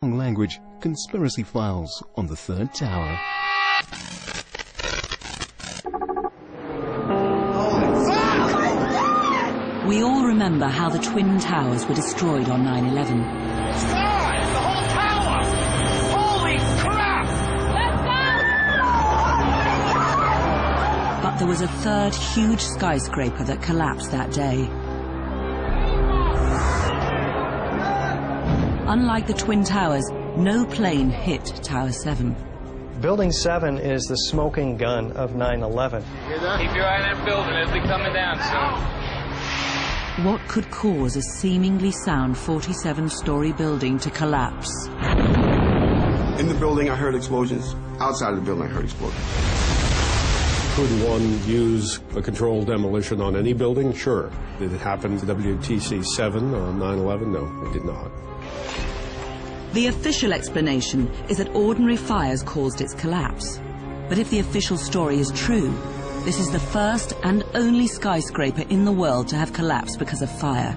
Language conspiracy files on the third tower. We all remember how the Twin Towers were destroyed on 9/11. Guys, the whole tower! Holy crap! Let's go! But there was a third huge skyscraper that collapsed that day. Unlike the Twin Towers, no plane hit Tower 7. Building 7 is the smoking gun of 9/11. Keep your eye on that building. It'll be coming down soon. What could cause a seemingly sound 47-story building to collapse? In the building, I heard explosions. Outside of the building, I heard explosions. Could one use a controlled demolition on any building? Sure. Did it happen to WTC 7 on 9/11? No, it did not. The official explanation is that ordinary fires caused its collapse. But if the official story is true, this is the first and only skyscraper in the world to have collapsed because of fire.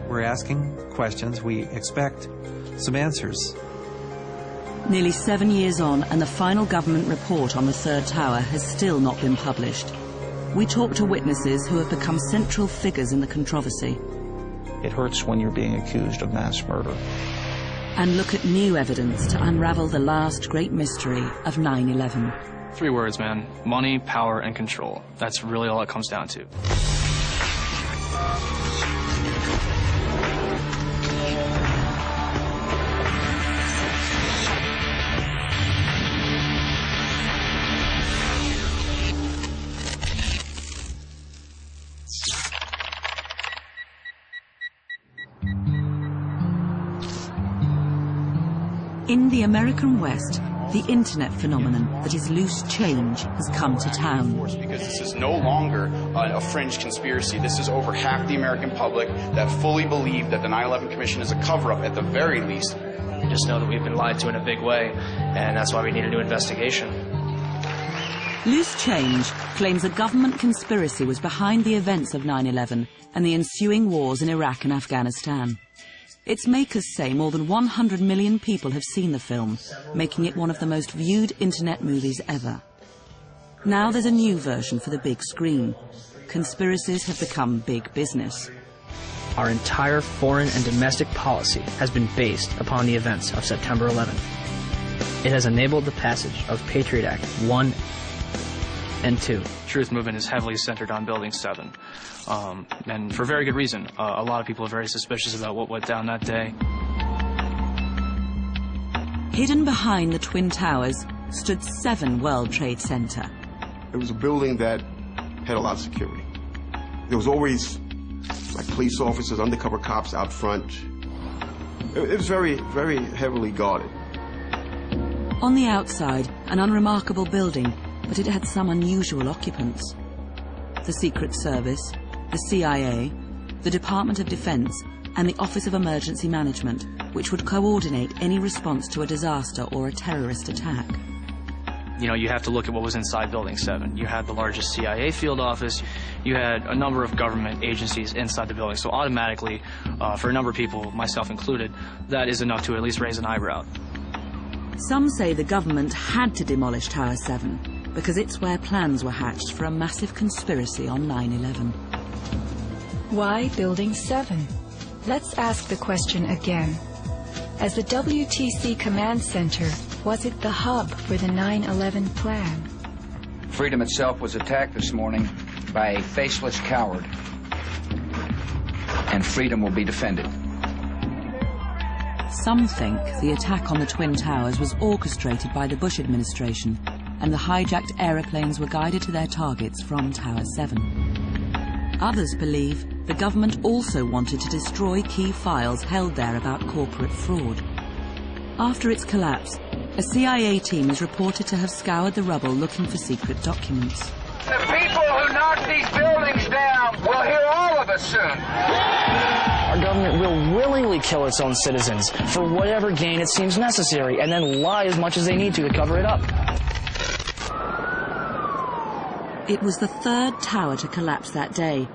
We're asking questions. We expect some answers. Nearly 7 years on, and the final government report on the third tower has still not been published. We talk to witnesses who have become central figures in the controversy. It hurts when you're being accused of mass murder. And look at new evidence to unravel the last great mystery of 9/11. 3 words, man. Money, power, and control. That's really all it comes down to. In the American West, the internet phenomenon that is loose change has come to town. Because this is no longer a fringe conspiracy. This is over half the American public that fully believe that the 9/11 Commission is a cover-up at the very least. We just know that we've been lied to in a big way, and that's why we need a new investigation. Loose change claims a government conspiracy was behind the events of 9/11 and the ensuing wars in Iraq and Afghanistan. Its makers say more than 100 million people have seen the film, making it one of the most viewed internet movies ever. Now there's a new version for the big screen. Conspiracies have become big business. Our entire foreign and domestic policy has been based upon the events of September 11th. It has enabled the passage of Patriot Act 1 and 2. Truth movement is heavily centered on Building 7. And for very good reason. A lot of people are very suspicious about what went down that day. Hidden behind the Twin Towers stood 7 World Trade Center. It was a building that had a lot of security. There was always like police officers, undercover cops out front. It was very, very heavily guarded. On the outside, an unremarkable building, but it had some unusual occupants. The Secret Service, the CIA, the Department of Defense, and the Office of Emergency Management, which would coordinate any response to a disaster or a terrorist attack. You know, you have to look at what was inside Building 7. You had the largest CIA field office. You had a number of government agencies inside the building. So automatically, for a number of people, myself included, that is enough to at least raise an eyebrow. Some say the government had to demolish Tower 7 because it's where plans were hatched for a massive conspiracy on 9/11. Why Building 7? Let's ask the question again. As the WTC Command Center, was it the hub for the 9/11 plan? Freedom itself was attacked this morning by a faceless coward, and freedom will be defended. Some think the attack on the Twin Towers was orchestrated by the Bush administration, and the hijacked aeroplanes were guided to their targets from Tower 7. Others believe the government also wanted to destroy key files held there about corporate fraud. After its collapse, a CIA team is reported to have scoured the rubble looking for secret documents. The people who knock these buildings down will hear all of us soon. Our government will willingly kill its own citizens for whatever gain it seems necessary, and then lie as much as they need to cover it up. It was the third tower to collapse that day,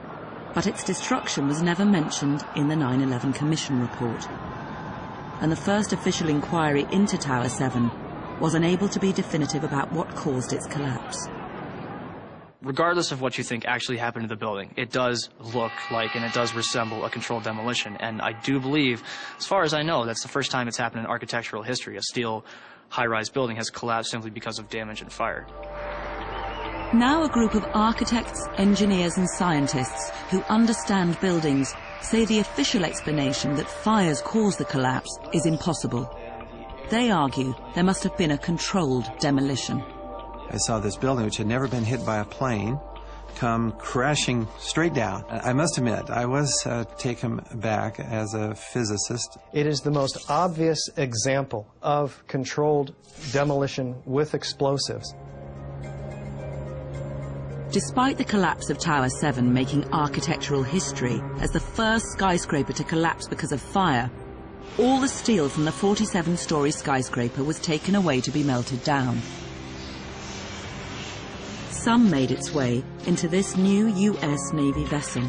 but its destruction was never mentioned in the 9/11 Commission report. and the first official inquiry into Tower 7 was unable to be definitive about what caused its collapse. Regardless of what you think actually happened to the building, it does look like and it does resemble a controlled demolition. And I do believe, as far as I know, that's the first time it's happened in architectural history. A steel high-rise building has collapsed simply because of damage and fire. Now a group of architects, engineers and scientists who understand buildings say the official explanation that fires caused the collapse is impossible. They argue there must have been a controlled demolition. I saw this building, which had never been hit by a plane, come crashing straight down. I must admit, I was taken back as a physicist. It is the most obvious example of controlled demolition with explosives. Despite the collapse of Tower 7 making architectural history as the first skyscraper to collapse because of fire, all the steel from the 47-story skyscraper was taken away to be melted down. Some made its way into this new US Navy vessel.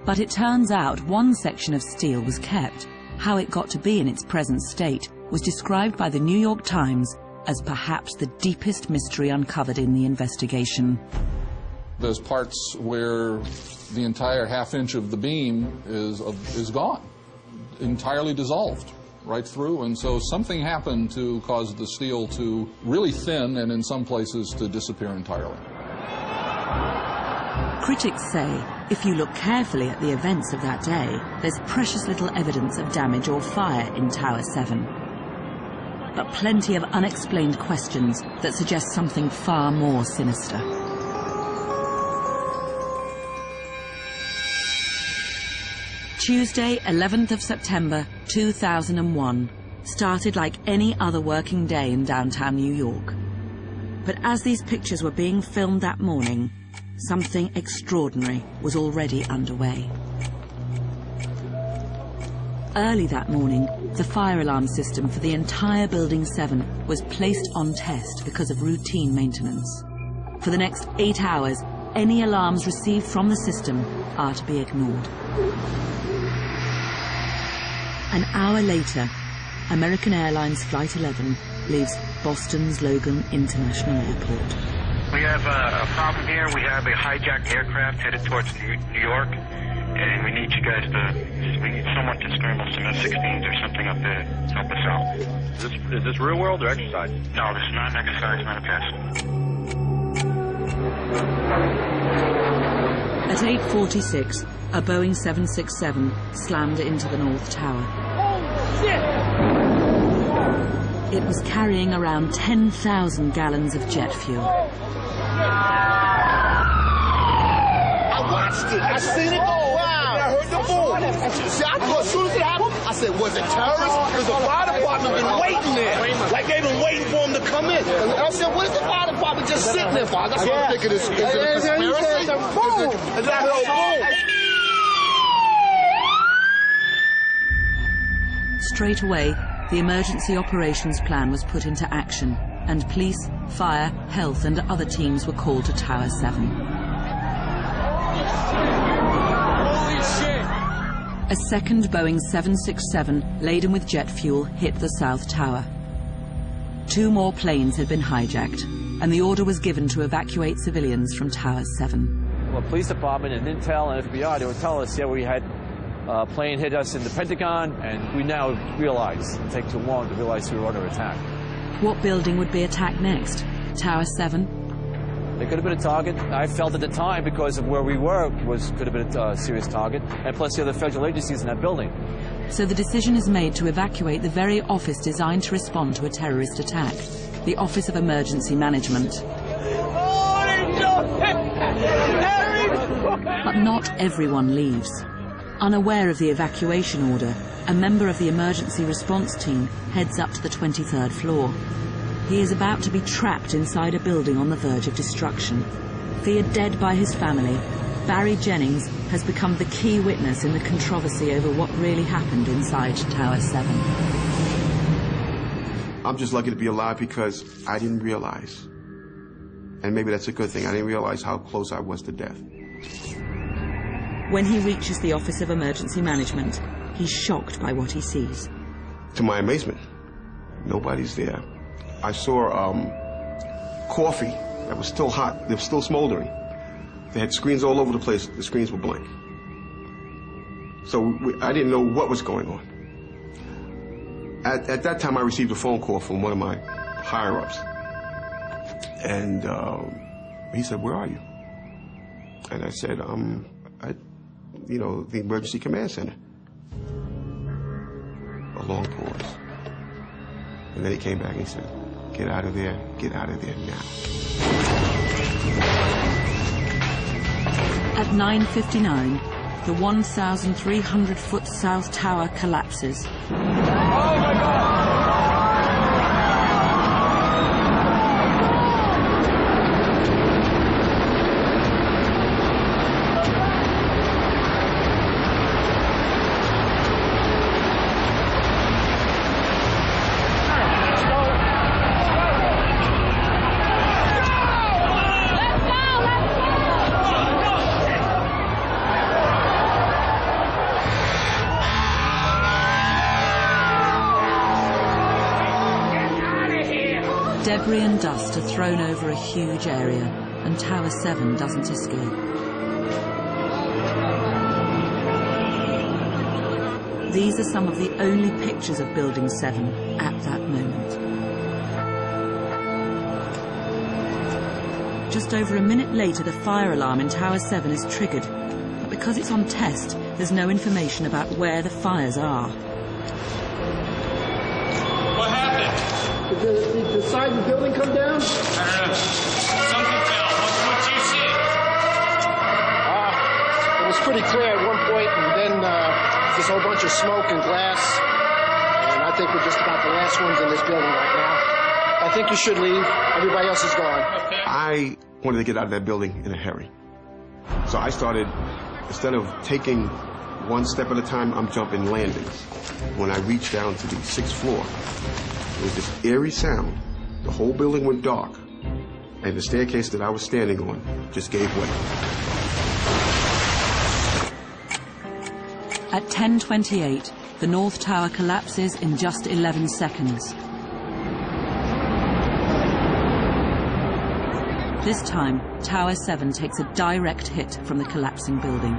But it turns out one section of steel was kept. How it got to be in its present state was described by the New York Times as perhaps the deepest mystery uncovered in the investigation. There's parts where the entire half-inch of the beam is gone, entirely dissolved right through, and so something happened to cause the steel to really thin and in some places to disappear entirely. Critics say if you look carefully at the events of that day, there's precious little evidence of damage or fire in Tower 7. But plenty of unexplained questions that suggest something far more sinister. Tuesday, 11th of September 2001 started like any other working day in downtown New York. But as these pictures were being filmed that morning, something extraordinary was already underway. Early that morning, the fire alarm system for the entire Building 7 was placed on test because of routine maintenance. For the next 8 hours, any alarms received from the system are to be ignored. An hour later, American Airlines Flight 11 leaves Boston's Logan International Airport. We have a problem here. We have a hijacked aircraft headed towards New York, and we need you guys we need someone to scramble some F-16s or something up there to help us out. Is this real world or exercise? No, this is not an exercise, not a test. At 8:46, a Boeing 767 slammed into the North Tower. It was carrying around 10,000 gallons of jet fuel. I watched it. I seen it go wow. I heard the boom. See, I thought as soon as it happened, I said, was it terrorists? Because the fire department been waiting there. Like they've been waiting for them to come in. And I said, what is the fire department just sitting there for? That's what I'm thinking. Is it a conspiracy? Is that a boom? Straight away, the emergency operations plan was put into action, and police, fire, health and other teams were called to Tower 7. Holy shit! A second Boeing 767 laden with jet fuel hit the South Tower. 2 more planes had been hijacked, and the order was given to evacuate civilians from Tower 7. Well, police department and Intel and FBI, they would tell us, yeah, we had a plane hit us in the Pentagon, and we now realize, it take too long to realize we were under attack. What building would be attacked next? Tower 7? It could have been a target. I felt at the time, because of where we were, could have been a serious target, and plus the other federal agencies in that building. So the decision is made to evacuate the very office designed to respond to a terrorist attack, the Office of Emergency Management. But not everyone leaves. Unaware of the evacuation order, a member of the emergency response team heads up to the 23rd floor. He is about to be trapped inside a building on the verge of destruction. Feared dead by his family, Barry Jennings has become the key witness in the controversy over what really happened inside Tower 7. I'm just lucky to be alive because I didn't realize, and maybe that's a good thing, I didn't realize how close I was to death. When he reaches the Office of Emergency Management, He's shocked by what he sees. To my amazement, nobody's there. I saw coffee that was still hot. They were still smoldering. They had screens all over the place. The screens were blank. So I didn't know what was going on. At that time, I received a phone call from one of my higher-ups. And he said, "Where are you?" And I said, the emergency command center. A long pause. And then he came back and he said, "Get out of there now." At 9:59, the 1,300-foot South Tower collapses. Oh my God! Debris and dust are thrown over a huge area, and Tower 7 doesn't escape. These are some of the only pictures of Building 7 at that moment. Just over a minute later, the fire alarm in Tower 7 is triggered, but because it's on test, there's no information about where the fires are. What happened? Did the side of the building come down? Something fell. What'd you see? It was pretty clear at one point, and then there's a whole bunch of smoke and glass. And I think we're just about the last ones in this building right now. I think you should leave. Everybody else is gone. Okay. I wanted to get out of that building in a hurry. So I started, instead of taking one step at a time, I'm jumping landings. When I reached down to the 6th floor, there was this eerie sound. The whole building went dark, and the staircase that I was standing on just gave way. At 10:28, the North Tower collapses in just 11 seconds. This time, Tower 7 takes a direct hit from the collapsing building.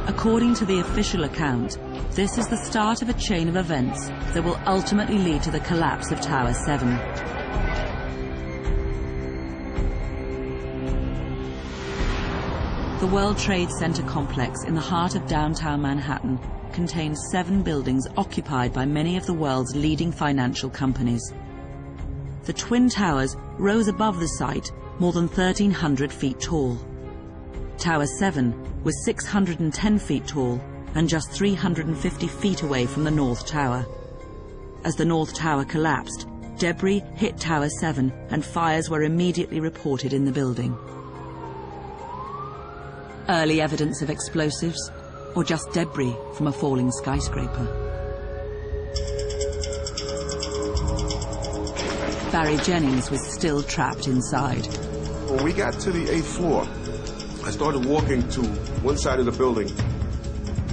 According to the official account, this is the start of a chain of events that will ultimately lead to the collapse of Tower 7. The World Trade Center complex in the heart of downtown Manhattan contains 7 buildings occupied by many of the world's leading financial companies. The Twin Towers rose above the site more than 1,300 feet tall. Tower 7 was 610 feet tall and just 350 feet away from the North Tower. As the North Tower collapsed, debris hit Tower 7 and fires were immediately reported in the building. Early evidence of explosives, or just debris from a falling skyscraper. Barry Jennings was still trapped inside. When we got to the 8th floor, I started walking to one side of the building.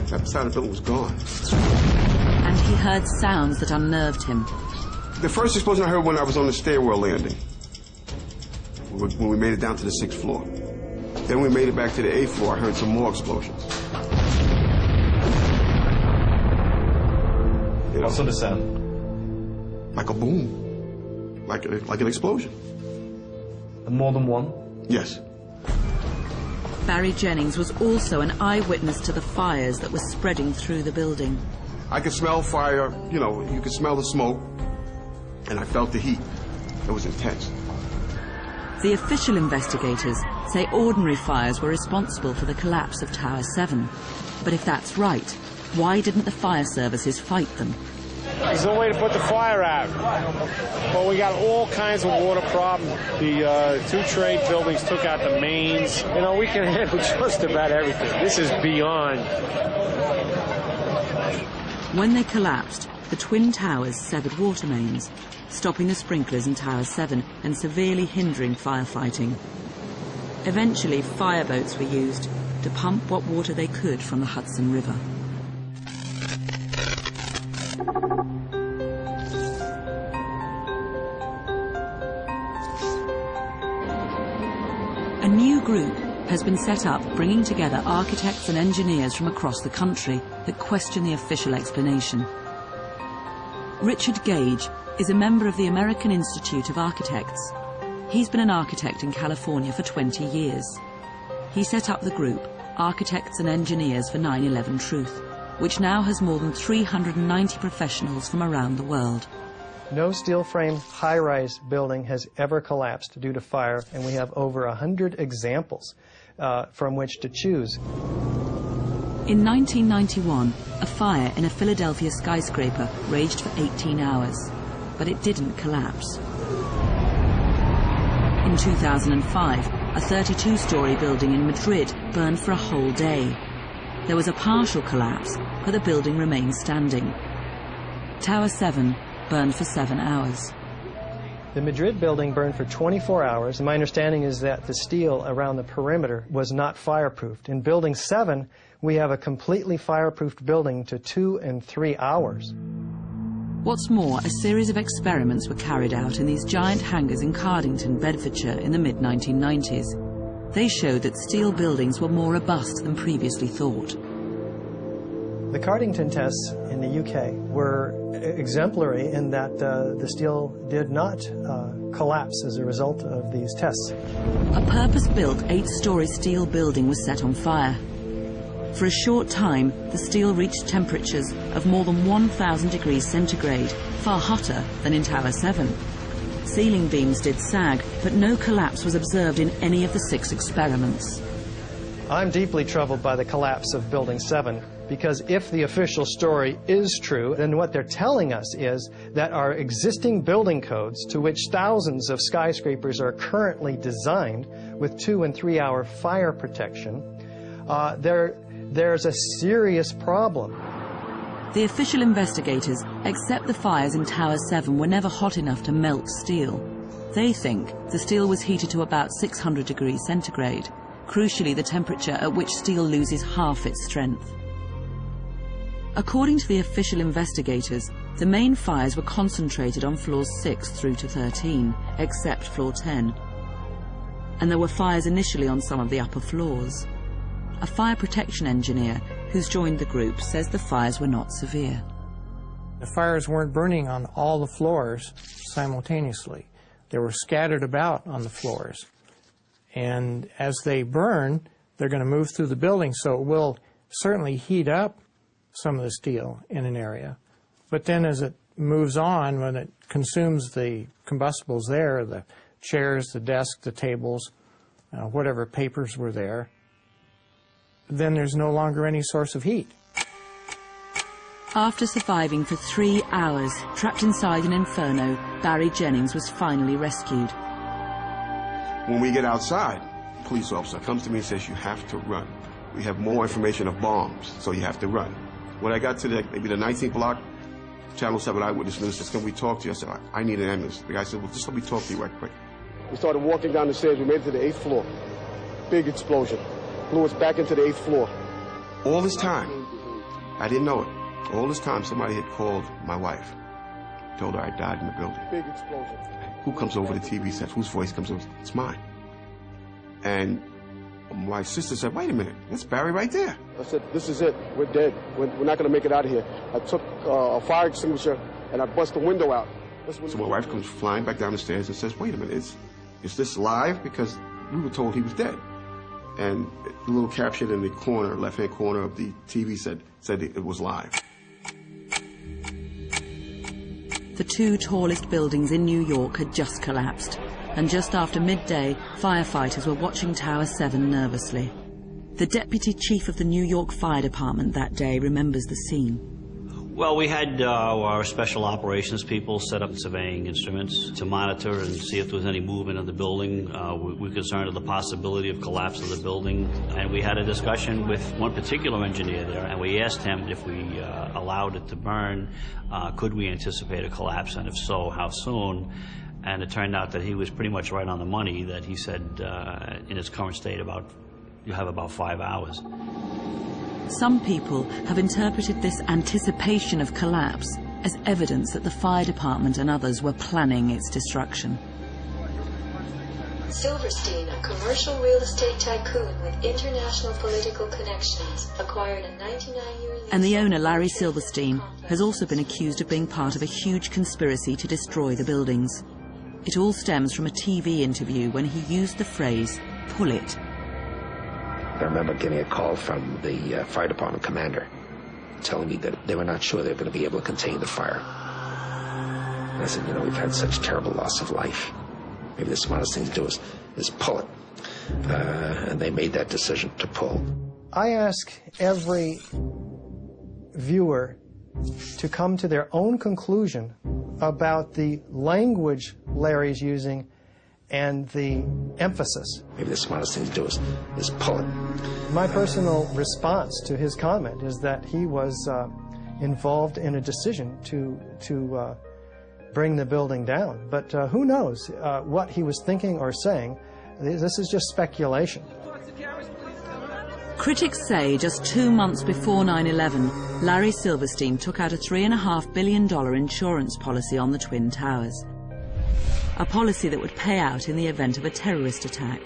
That side of the building was gone. And he heard sounds that unnerved him. The first explosion I heard when I was on the stairwell landing, when we made it down to the 6th floor. Then we made it back to the 8th floor. I heard some more explosions. What sort of sound? Like a boom. Like an explosion. And more than one? Yes. Barry Jennings was also an eyewitness to the fires that were spreading through the building. I could smell fire, you could smell the smoke, and I felt the heat. It was intense. The official investigators say ordinary fires were responsible for the collapse of Tower 7. But if that's right, why didn't the fire services fight them? There's no way to put the fire out. Well, we got all kinds of water problems. The 2 trade buildings took out the mains. We can handle just about everything. This is beyond. When they collapsed, the twin towers severed water mains, stopping the sprinklers in Tower 7 and severely hindering firefighting. Eventually, fireboats were used to pump what water they could from the Hudson River. A new group has been set up bringing together architects and engineers from across the country that question the official explanation. Richard Gage is a member of the American Institute of Architects. He's been an architect in California for 20 years. He set up the group, Architects and Engineers for 9/11 Truth, which now has more than 390 professionals from around the world. No steel-frame high-rise building has ever collapsed due to fire, and we have over 100 examples from which to choose. In 1991, a fire in a Philadelphia skyscraper raged for 18 hours, but it didn't collapse. In 2005, a 32-story building in Madrid burned for a whole day. There was a partial collapse, but the building remained standing. Tower 7 burned for 7 hours. The Madrid building burned for 24 hours, and my understanding is that the steel around the perimeter was not fireproofed. In Building 7, we have a completely fireproofed building to 2 and 3 hours. What's more, a series of experiments were carried out in these giant hangars in Cardington, Bedfordshire in the mid-1990s. They showed that steel buildings were more robust than previously thought. The Cardington tests in the UK were exemplary in that the steel did not collapse as a result of these tests. A purpose-built 8-story steel building was set on fire. For a short time, the steel reached temperatures of more than 1,000 degrees centigrade, far hotter than in Tower 7. Ceiling beams did sag, but no collapse was observed in any of the 6 experiments. I'm deeply troubled by the collapse of Building 7, because if the official story is true, then what they're telling us is that our existing building codes, to which thousands of skyscrapers are currently designed with 2 and 3 hour fire protection, there's a serious problem. The official investigators accept the fires in Tower 7 were never hot enough to melt steel. They think the steel was heated to about 600 degrees centigrade, crucially the temperature at which steel loses half its strength. According to the official investigators, the main fires were concentrated on floors 6 through to 13, except floor 10. And there were fires initially on some of the upper floors. A fire protection engineer who's joined the group says the fires were not severe. The fires weren't burning on all the floors simultaneously. They were scattered about on the floors. And as they burn, they're going to move through the building, so it will certainly heat up some of the steel in an area. But then as it moves on, when it consumes the combustibles there, the chairs, the desk, the tables, whatever papers were there, then there's no longer any source of heat. After surviving for 3 hours, trapped inside an inferno, Barry Jennings was finally rescued. When we get outside, a police officer comes to me and says, you have to run. We have more information of bombs, so you have to run. When I got to maybe the 19th block, Channel 7 eyewitness news says, can we talk to you? I said, I need an ambulance. The guy said, well, just let me talk to you right quick. We started walking down the stairs. We made it to the 8th floor. Big explosion. Blew us back into the 8th floor. All this time, I didn't know it. All this time, somebody had called my wife, told her I died in the building. Big explosion. Who comes over the TV set? Whose voice comes over? It's mine. And my sister said, wait a minute, that's Barry right there. I said, this is it. We're dead. We're not going to make it out of here. I took a fire extinguisher and I bust the window out. So my wife comes flying back down the stairs and says, wait a minute, is this live? Because we were told he was dead. And the little caption in the corner, left-hand corner of the TV said it was live. The 2 tallest buildings in New York had just collapsed, and just after midday, firefighters were watching Tower 7 nervously. The deputy chief of the New York Fire Department that day remembers the scene. Well, we had our special operations people set up surveying instruments to monitor and see if there was any movement of the building. We were concerned of the possibility of collapse of the building. And we had a discussion with one particular engineer there, and we asked him if we allowed it to burn, could we anticipate a collapse, and if so, how soon? And it turned out that he was pretty much right on the money, that he said in its current state you have about 5 hours. Some people have interpreted this anticipation of collapse as evidence that the fire department and others were planning its destruction. Silverstein, a commercial real estate tycoon with international political connections, acquired a 99-year lease. And the owner, Larry Silverstein, has also been accused of being part of a huge conspiracy to destroy the buildings. It all stems from a TV interview when he used the phrase, "pull it." I remember getting a call from the fire department commander telling me that they were not sure they were going to be able to contain the fire. And I said, you know, we've had such terrible loss of life. Maybe the smartest thing to do is pull it. And they made that decision to pull. I ask every viewer to come to their own conclusion about the language Larry's using and the emphasis. Maybe the smartest thing to do is pull it. My personal response to his comment is that he was involved in a decision to bring the building down. But who knows what he was thinking or saying. This is just speculation. Critics say just 2 months before 9/11, Larry Silverstein took out a $3.5 billion insurance policy on the Twin Towers. A policy that would pay out in the event of a terrorist attack.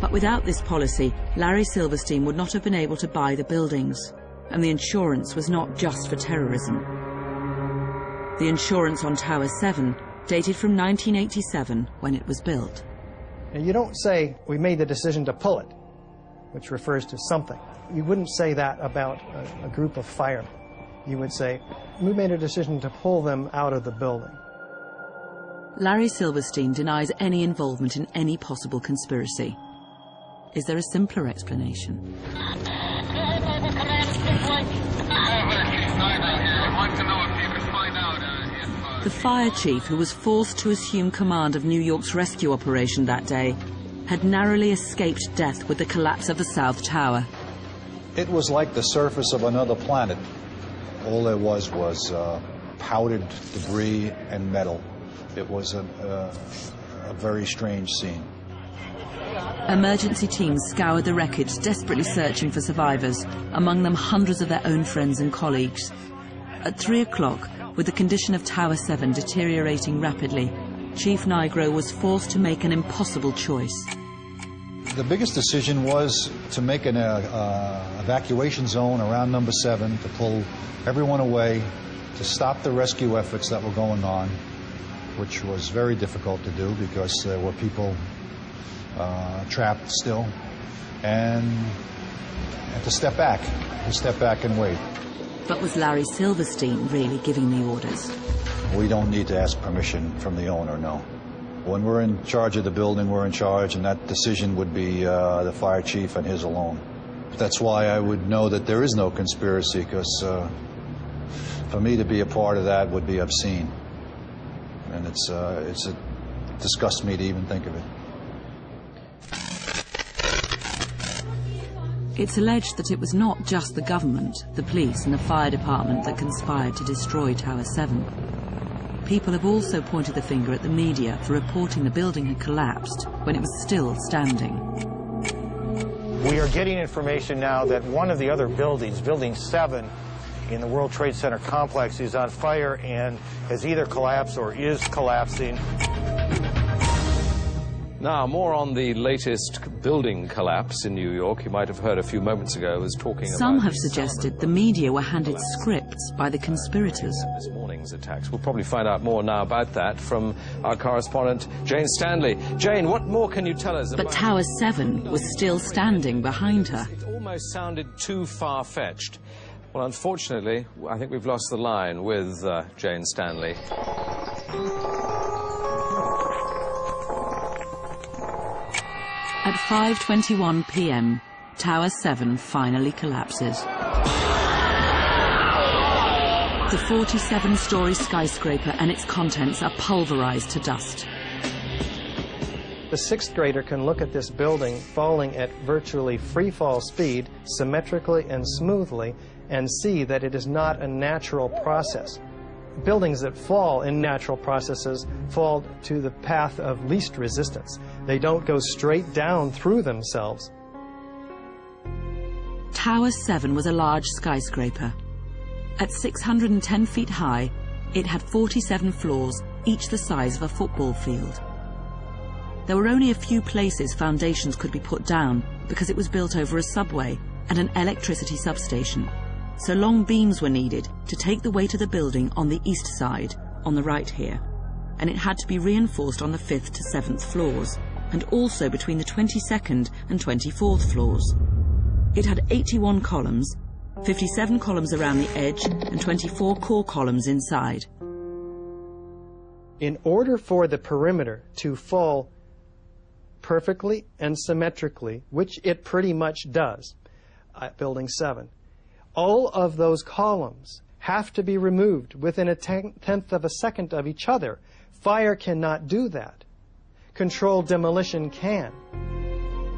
But without this policy, Larry Silverstein would not have been able to buy the buildings, and the insurance was not just for terrorism. The insurance on Tower 7 dated from 1987, when it was built. And you don't say, we made the decision to pull it, which refers to something. You wouldn't say that about a group of firemen. You would say, we made a decision to pull them out of the building. Larry Silverstein denies any involvement in any possible conspiracy. Is there a simpler explanation? The fire chief, who was forced to assume command of New York's rescue operation that day, had narrowly escaped death with the collapse of the South Tower. It was like the surface of another planet. All there was powdered debris and metal. It was a very strange scene. Emergency teams scoured the wreckage, desperately searching for survivors, among them hundreds of their own friends and colleagues. At 3 o'clock, with the condition of Tower 7 deteriorating rapidly, Chief Nigro was forced to make an impossible choice. The biggest decision was to make an evacuation zone around number 7, to pull everyone away, to stop the rescue efforts that were going on, which was very difficult to do because there were people trapped still, and to step back and wait. But was Larry Silverstein really giving the orders? We don't need to ask permission from the owner, no. When we're in charge of the building, we're in charge, and that decision would be the fire chief and his alone. That's why I would know that there is no conspiracy, because for me to be a part of that would be obscene. And it disgusts me to even think of it. It's alleged that it was not just the government, the police and the fire department that conspired to destroy Tower 7. People have also pointed the finger at the media for reporting the building had collapsed when it was still standing. We are getting information now that one of the other buildings, Building 7, in the World Trade Center complex, is on fire and has either collapsed or is collapsing. Now, more on the latest building collapse in New York. You might have heard a few moments ago I was talking about... Some have suggested the media were handed scripts by the conspirators. This morning's attacks. We'll probably find out more now about that from our correspondent, Jane Stanley. Jane, what more can you tell us about... But Tower 7 was still standing behind her. It almost sounded too far-fetched. Well, unfortunately, I think we've lost the line with Jane Stanley. At 5:21 p.m., Tower 7 finally collapses. The 47-story skyscraper and its contents are pulverized to dust. The sixth grader can look at this building falling at virtually free fall speed, symmetrically and smoothly, and see that it is not a natural process. Buildings that fall in natural processes fall to the path of least resistance. They don't go straight down through themselves. Tower 7 was a large skyscraper. At 610 feet high, it had 47 floors, each the size of a football field. There were only a few places foundations could be put down because it was built over a subway and an electricity substation. So long beams were needed to take the weight of the building on the east side, on the right here, and it had to be reinforced on the 5th to 7th floors, and also between the 22nd and 24th floors. It had 81 columns, 57 columns around the edge, and 24 core columns inside. In order for the perimeter to fall perfectly and symmetrically, which it pretty much does at Building 7, all of those columns have to be removed within a tenth of a second of each other. Fire cannot do that. Controlled demolition can.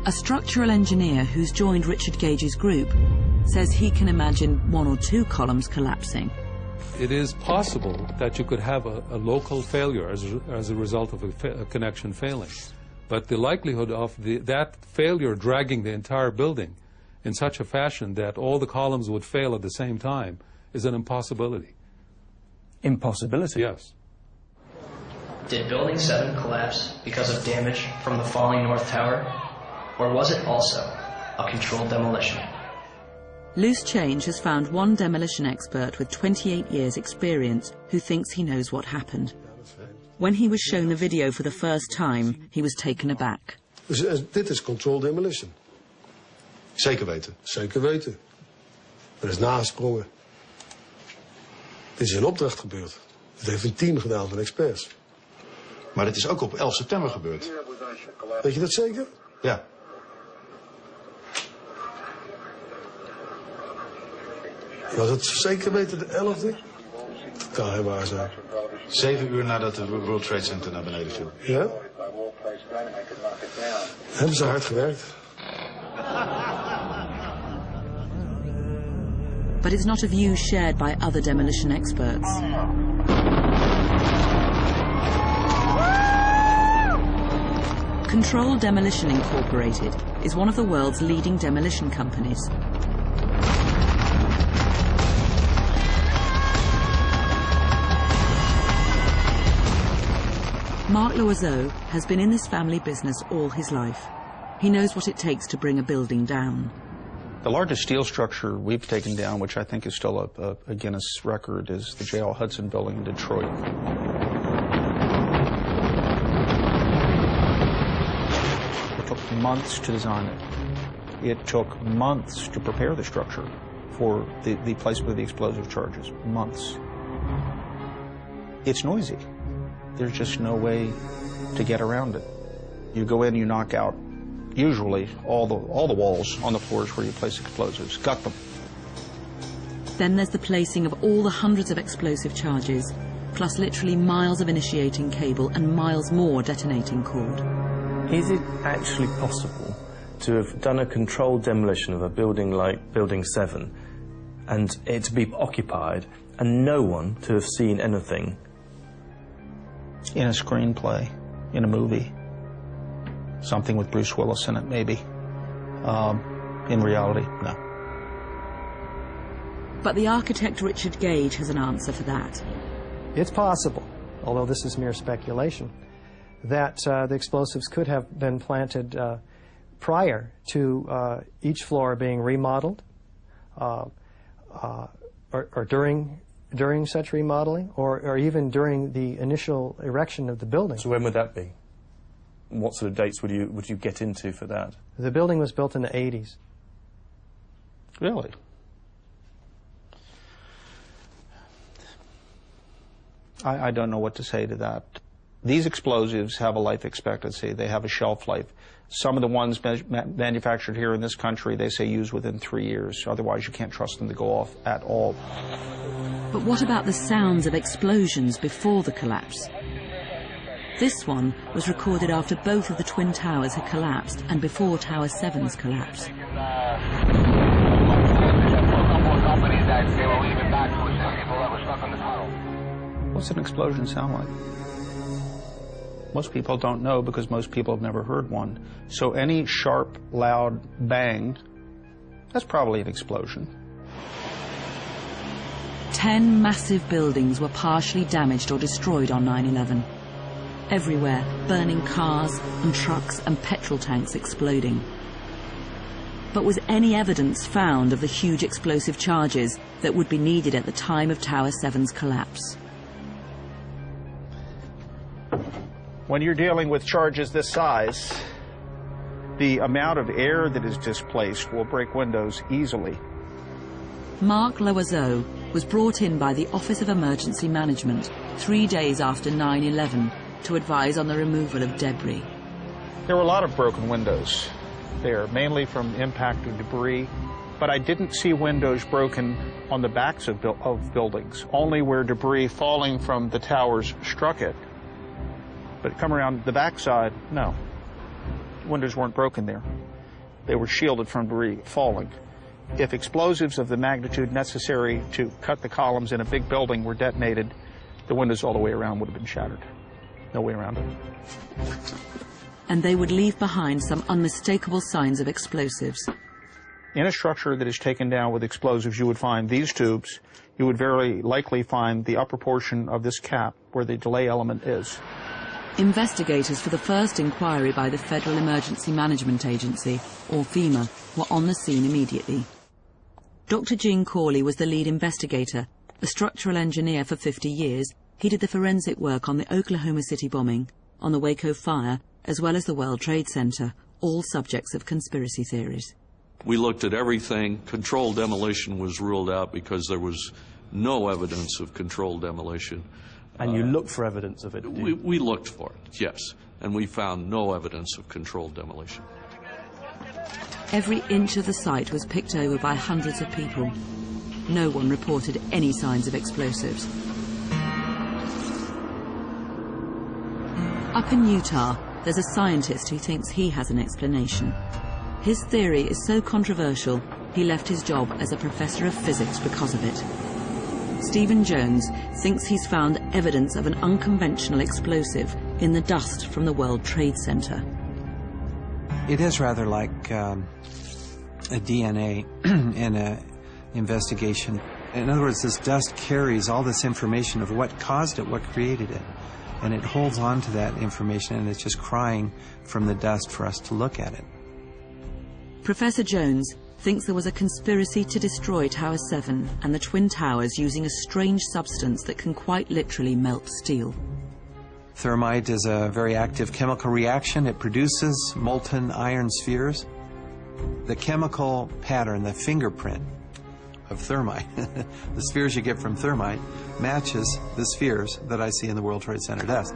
A structural engineer who's joined Richard Gage's group says he can imagine 1 or 2 columns collapsing. It is possible that you could have a local failure as a result of a connection failing. But the likelihood of that failure dragging the entire building in such a fashion that all the columns would fail at the same time is an impossibility. Impossibility? Yes. Did Building 7 collapse because of damage from the falling North Tower? Or was it also a controlled demolition? Loose Change has found one demolition expert with 28 years' experience who thinks he knows what happened. When he was shown the video for the first time, he was taken aback. Dit is controlled demolition. Zeker weten. Zeker weten. Er is nagesprongen. Dit is in opdracht gebeurd. Het heeft een team gedaan van experts. Maar dit is ook op 11 september gebeurd. Weet je dat zeker? Ja. Was het zeker weten de 11e? Dat kan heel waar zijn. 7 uur nadat de World Trade Center naar beneden viel. Ja? Hebben ze hard gewerkt. But it's not a view shared by other demolition experts. Controlled Demolition Incorporated is one of the world's leading demolition companies. Mark Loiseau has been in this family business all his life. He knows what it takes to bring a building down. The largest steel structure we've taken down, which I think is still a Guinness record, is the J.L. Hudson building in Detroit. It took months to design it. It took months to prepare the structure for the placement of the explosive charges. Months. It's noisy. There's just no way to get around it. You go in, you knock out usually all the walls on the floors where you place explosives. Gut them. Then there's the placing of all the hundreds of explosive charges, plus literally miles of initiating cable and miles more detonating cord. Is it actually possible to have done a controlled demolition of a building like Building 7 and it to be occupied and no one to have seen anything? In a screenplay, in a movie. Something with Bruce Willis in it, maybe. In reality, no. But the architect Richard Gage has an answer for that. It's possible, although this is mere speculation, that the explosives could have been planted prior to each floor being remodeled, or during such remodeling, or even during the initial erection of the building. So when would that be? What sort of dates would you get into for that? The building was built in the 80s. Really? I don't know what to say to that. These explosives have a life expectancy. They have a shelf life. Some of the ones manufactured here in this country, they say use within 3 years. Otherwise, you can't trust them to go off at all. But what about the sounds of explosions before the collapse? This one was recorded after both of the Twin Towers had collapsed and before Tower 7's collapse. What's an explosion sound like? Most people don't know because most people have never heard one. So any sharp, loud bang, that's probably an explosion. 10 massive buildings were partially damaged or destroyed on 9/11. Everywhere, burning cars and trucks and petrol tanks exploding. But was any evidence found of the huge explosive charges that would be needed at the time of Tower 7's collapse? When you're dealing with charges this size, the amount of air that is displaced will break windows easily. Mark Loiseau was brought in by the Office of Emergency Management 3 days after 9/11 to advise on the removal of debris. There were a lot of broken windows there, mainly from impact of debris, but I didn't see windows broken on the backs of buildings, only where debris falling from the towers struck it. But come around the backside, no. Windows weren't broken there. They were shielded from debris falling. If explosives of the magnitude necessary to cut the columns in a big building were detonated, the windows all the way around would have been shattered. No way around it. And they would leave behind some unmistakable signs of explosives. In a structure that is taken down with explosives, you would find these tubes. You would very likely find the upper portion of this cap where the delay element is. Investigators for the first inquiry by the Federal Emergency Management Agency, or FEMA, were on the scene immediately. Dr. Gene Corley was the lead investigator. A structural engineer for 50 years, he did the forensic work on the Oklahoma City bombing, on the Waco fire, as well as the World Trade Center, all subjects of conspiracy theories. We looked at everything. Controlled demolition was ruled out because there was no evidence of controlled demolition. And you looked for evidence of it? We looked for it, yes. And we found no evidence of controlled demolition. Every inch of the site was picked over by hundreds of people. No one reported any signs of explosives. Up in Utah, there's a scientist who thinks he has an explanation. His theory is so controversial, he left his job as a professor of physics because of it. Stephen Jones thinks he's found evidence of an unconventional explosive in the dust from the World Trade Center. It is rather like a DNA in an investigation. In other words, this dust carries all this information of what caused it, what created it. And it holds on to that information, and it's just crying from the dust for us to look at it. Professor Jones thinks there was a conspiracy to destroy Tower 7 and the Twin Towers using a strange substance that can quite literally melt steel. Thermite is a very active chemical reaction. It produces molten iron spheres. The chemical pattern, the fingerprint of thermite, the spheres you get from thermite, matches the spheres that I see in the World Trade Center dust.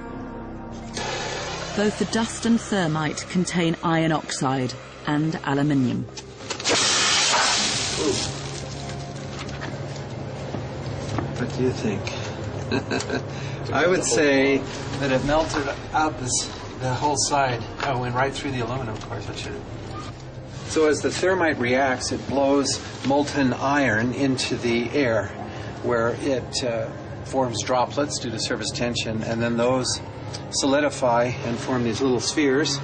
Both the dust and thermite contain iron oxide and aluminium. What do you think? I would say that it melted out the whole side. Oh, went right through the aluminum, of course, I should have. So as the thermite reacts, it blows molten iron into the air, where it forms droplets due to surface tension, and then those solidify and form these little spheres.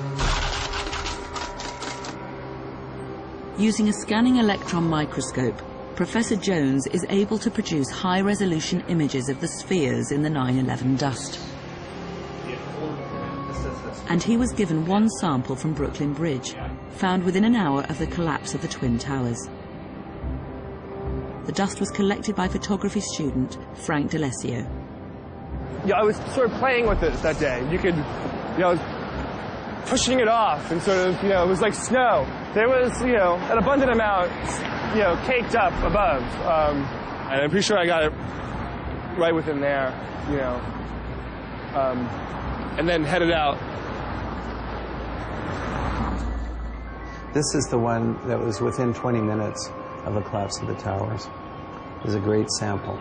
Using a scanning electron microscope, Professor Jones is able to produce high-resolution images of the spheres in the 9/11 dust. And he was given one sample from Brooklyn Bridge, found within an hour of the collapse of the Twin Towers. The dust was collected by photography student Frank D'Alessio. Yeah, I was sort of playing with it that day. You could, I was pushing it off and sort of, it was like snow. There was, an abundant amount, caked up above. And I'm pretty sure I got it right within there, and then headed out. This is the one that was within 20 minutes of the collapse of the towers. It was a great sample.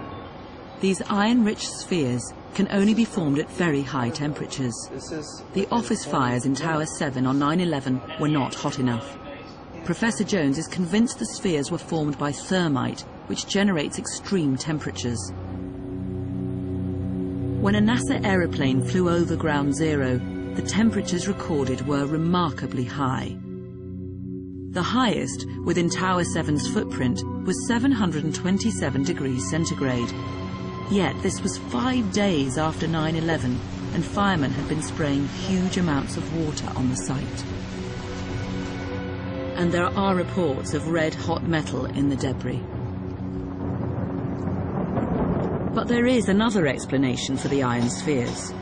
These iron-rich spheres can only be formed at very high temperatures. The office fires in Tower 7 on 9/11 were not hot enough. Professor Jones is convinced the spheres were formed by thermite, which generates extreme temperatures. When a NASA aeroplane flew over Ground Zero, the temperatures recorded were remarkably high. The highest within Tower 7's footprint was 727 degrees centigrade. Yet this was 5 days after 9/11, and firemen had been spraying huge amounts of water on the site. And there are reports of red-hot metal in the debris. But there is another explanation for the iron spheres.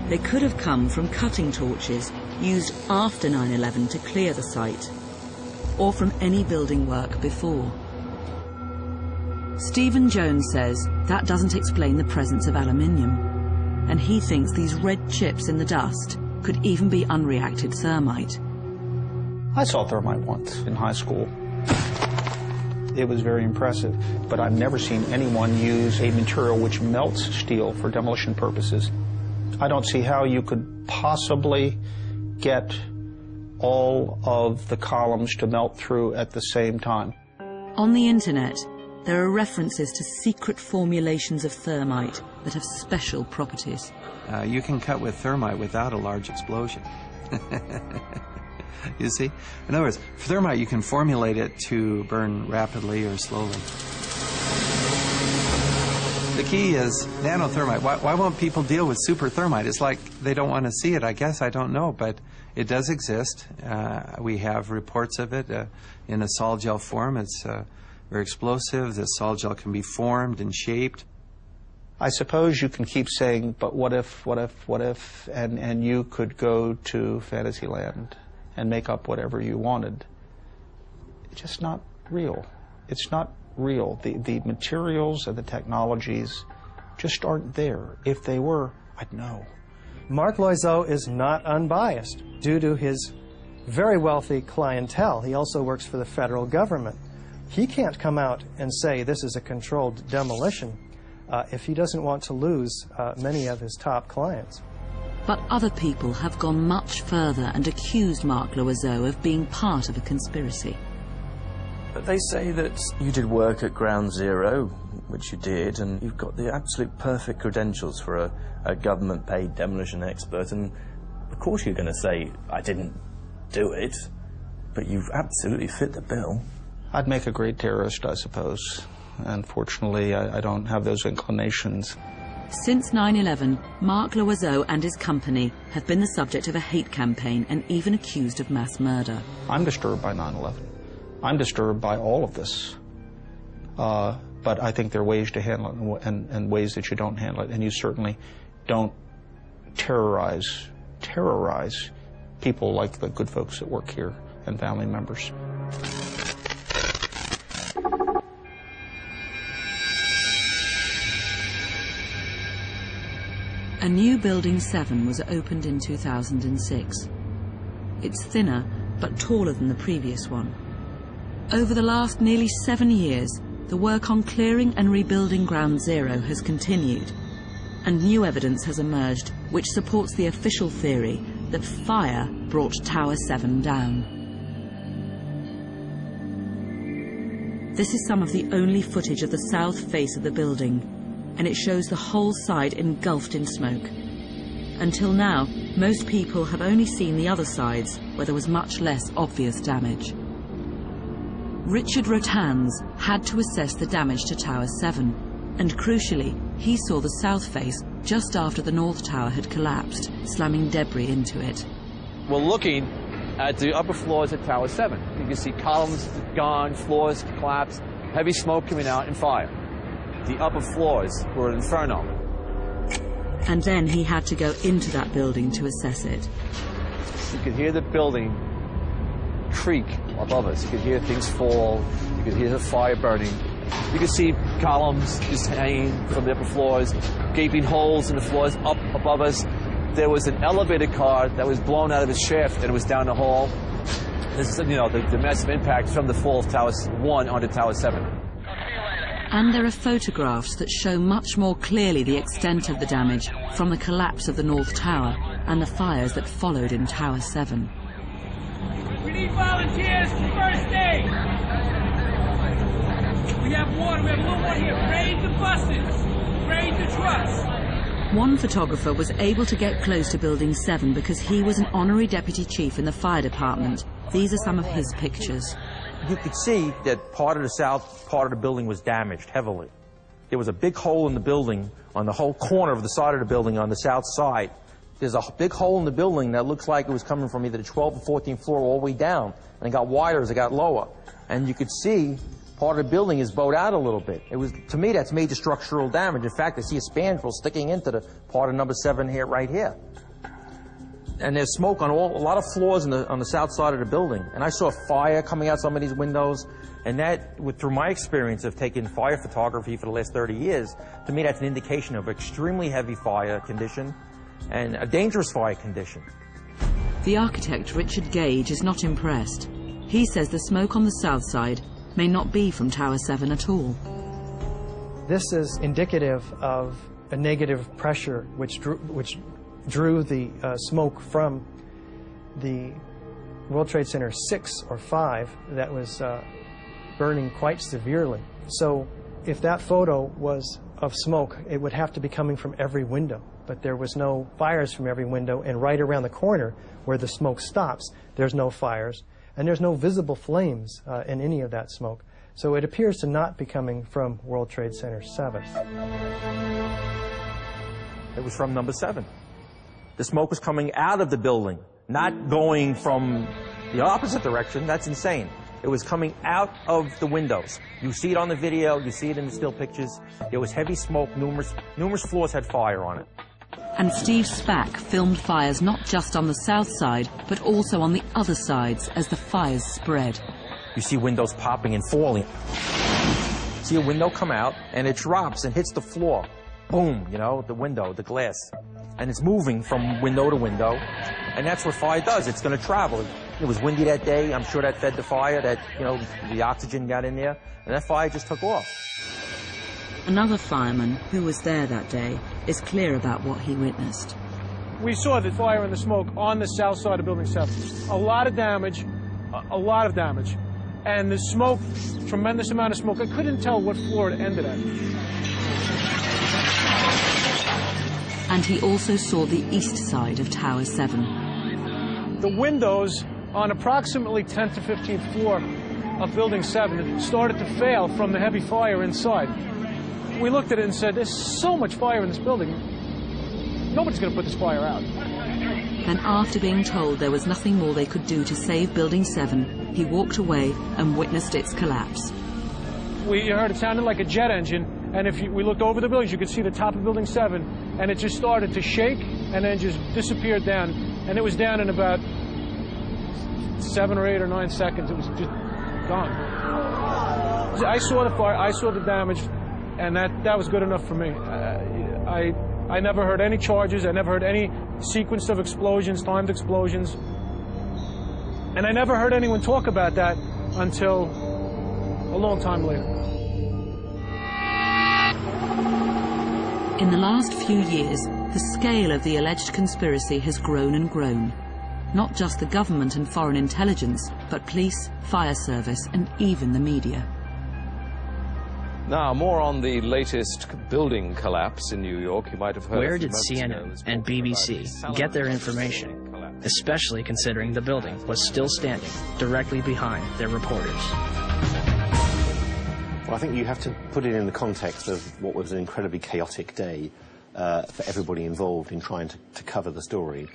They could have come from cutting torches used after 9/11 to clear the site, or from any building work before. Stephen Jones says that doesn't explain the presence of aluminium, and he thinks these red chips in the dust could even be unreacted thermite. I saw thermite once in high school. It was very impressive, but I've never seen anyone use a material which melts steel for demolition purposes. I don't see how you could possibly get all of the columns to melt through at the same time. On the internet, there are references to secret formulations of thermite that have special properties. You can cut with thermite without a large explosion. You see? In other words, for thermite, you can formulate it to burn rapidly or slowly. The key is nanothermite. Why won't people deal with super thermite? It's like they don't want to see it, I guess. I don't know, but it does exist. We have reports of it in a sol gel form. It's very explosive. The sol gel can be formed and shaped. I suppose you can keep saying, but what if, and you could go to Fantasyland and make up whatever you wanted. It's just not real. It's not real. The materials and the technologies just aren't there. If they were, I'd know. Mark Loiseau is not unbiased due to his very wealthy clientele. He also works for the federal government. He can't come out and say this is a controlled demolition if he doesn't want to lose many of his top clients. But other people have gone much further and accused Mark Loiseau of being part of a conspiracy. But they say that you did work at Ground Zero, which you did, and you've got the absolute perfect credentials for a government-paid demolition expert, and of course you're going to say, I didn't do it, but you've absolutely fit the bill. I'd make a great terrorist, I suppose. Unfortunately, I don't have those inclinations. Since 9/11, Mark Loiseau and his company have been the subject of a hate campaign and even accused of mass murder. I'm disturbed by 9/11. I'm disturbed by all of this. But I think there are ways to handle it and ways that you don't handle it. And you certainly don't terrorize people like the good folks that work here and family members. A new Building 7 was opened in 2006. It's thinner, but taller than the previous one. Over the last nearly 7 years, the work on clearing and rebuilding Ground Zero has continued, and new evidence has emerged which supports the official theory that fire brought Tower 7 down. This is some of the only footage of the south face of the building, and it shows the whole side engulfed in smoke. Until now, most people have only seen the other sides, where there was much less obvious damage. Richard Rotans had to assess the damage to Tower 7, and crucially, he saw the south face just after the North Tower had collapsed, slamming debris into it. We're looking at the upper floors at Tower 7. You can see columns gone, floors collapsed, heavy smoke coming out, and fire. The upper floors were an inferno. And then he had to go into that building to assess it. You could hear the building creak above us. You could hear things fall. You could hear the fire burning. You could see columns just hanging from the upper floors, gaping holes in the floors up above us. There was an elevator car that was blown out of its shaft, and it was down the hall. This is, the massive impact from the fall of Tower 1 onto Tower 7. And there are photographs that show much more clearly the extent of the damage from the collapse of the North Tower and the fires that followed in Tower 7. We need volunteers for first aid. We have water, we have a little water here. Raid the buses, raid the trucks. One photographer was able to get close to Building 7 because he was an honorary deputy chief in the fire department. These are some of his pictures. You could see that part of the south part of the building was damaged heavily. There was a big hole in the building on the whole corner of the side of the building on the south side. There's a big hole in the building that looks like it was coming from either the 12th or 14th floor all the way down. And it got wider as it got lower. And you could see part of the building is bowed out a little bit. It was, to me, that's major structural damage. In fact, I see a spandrel sticking into the part of number 7 here, right here. And there's smoke on a lot of floors on the south side of the building. And I saw fire coming out some of these windows. And that, through my experience of taking fire photography for the last 30 years, to me that's an indication of extremely heavy fire condition and a dangerous fire condition. The architect, Richard Gage, is not impressed. He says the smoke on the south side may not be from Tower 7 at all. This is indicative of a negative pressure which drew the smoke from the World Trade Center 6 or 5 that was burning quite severely. So if that photo was of smoke, it would have to be coming from every window. But there was no fires from every window, and right around the corner where the smoke stops, there's no fires, and there's no visible flames in any of that smoke. So it appears to not be coming from World Trade Center 7. It was from number 7. The smoke was coming out of the building, not going from the opposite direction. That's insane. It was coming out of the windows. You see it on the video, you see it in the still pictures. There was heavy smoke, numerous floors had fire on it. And Steve Spack filmed fires not just on the south side, but also on the other sides as the fires spread. You see windows popping and falling. See a window come out, and it drops and hits the floor. Boom, you know, the window, the glass. And it's moving from window to window, and that's what fire does. It's going to travel. It was windy that day. I'm sure that fed the fire, that, you know, the oxygen got in there, and that fire just took off. Another fireman who was there that day is clear about what he witnessed. We saw the fire and the smoke on the south side of Building 7. A lot of damage, and the smoke, tremendous amount of smoke. I couldn't tell what floor it ended at. And he also saw the east side of Tower 7. The windows on approximately 10th to 15th floor of Building 7 started to fail from the heavy fire inside. We looked at it and said, there's so much fire in this building, nobody's going to put this fire out. And after being told there was nothing more they could do to save Building 7, he walked away and witnessed its collapse. We heard it sounded like a jet engine, and if we looked over the buildings, you could see the top of Building 7, and it just started to shake and then just disappeared down. And it was down in about 7 or 8 or 9 seconds. It was just gone. I saw the fire, I saw the damage, and that was good enough for me. I never heard any charges. I never heard any sequence of explosions, timed explosions. And I never heard anyone talk about that until a long time later. In the last few years, the scale of the alleged conspiracy has grown and grown. Not just the government and foreign intelligence, but police, fire service, and even the media. Now, more on the latest building collapse in New York. You might have heard. Where did CNN and BBC get their information, especially considering the building was still standing directly behind their reporters? Well, I think you have to put it in the context of what was an incredibly chaotic day for everybody involved in trying to cover the story.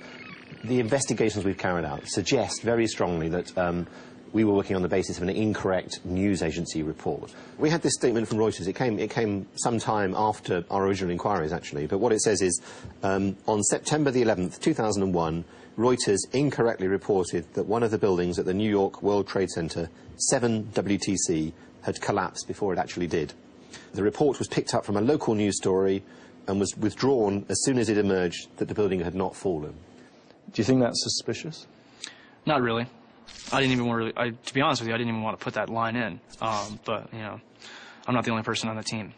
The investigations we've carried out suggest very strongly that we were working on the basis of an incorrect news agency report. We had this statement from Reuters. It came some time after our original inquiries, actually, but what it says is, on September the 11th, 2001, Reuters incorrectly reported that one of the buildings at the New York World Trade Center, 7 WTC, had collapsed before it actually did. The report was picked up from a local news story and was withdrawn as soon as it emerged that the building had not fallen. Do you think that's suspicious? Not really. I didn't even want to, to be honest with you, I didn't even want to put that line in. But, you know, I'm not the only person on the team.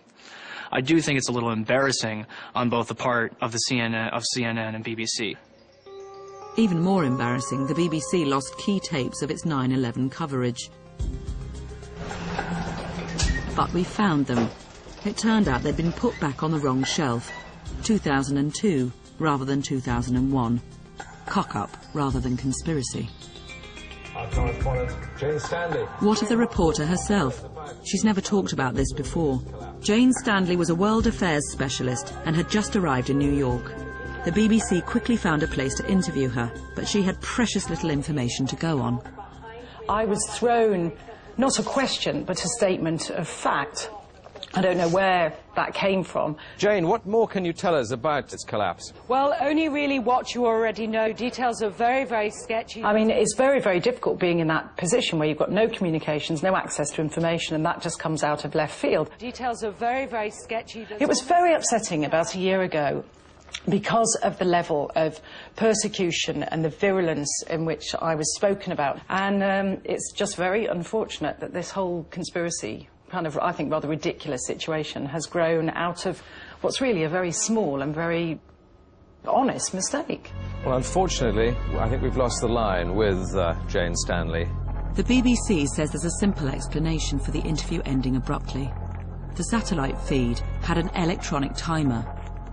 I do think it's a little embarrassing on both the part of the CNN and BBC. Even more embarrassing, the BBC lost key tapes of its 9/11 coverage. But we found them. It turned out they'd been put back on the wrong shelf. 2002 rather than 2001. Cock-up rather than conspiracy. Our correspondent, Jane Stanley. What of the reporter herself? She's never talked about this before. Jane Stanley was a world affairs specialist and had just arrived in New York. The BBC quickly found a place to interview her, but she had precious little information to go on. I was thrown not a question, but a statement of fact. I don't know where that came from. Jane, what more can you tell us about its collapse? Well, only really what you already know. Details are very, very sketchy. I mean, it's very, very difficult being in that position where you've got no communications, no access to information, and that just comes out of left field. Details are very, very sketchy. It was very upsetting about a year ago because of the level of persecution and the virulence in which I was spoken about. And it's just very unfortunate that this whole conspiracy kind of, I think, rather ridiculous situation has grown out of what's really a very small and very honest mistake. Well, unfortunately, I think we've lost the line with Jane Stanley. The BBC says there's a simple explanation for the interview ending abruptly. The satellite feed had an electronic timer,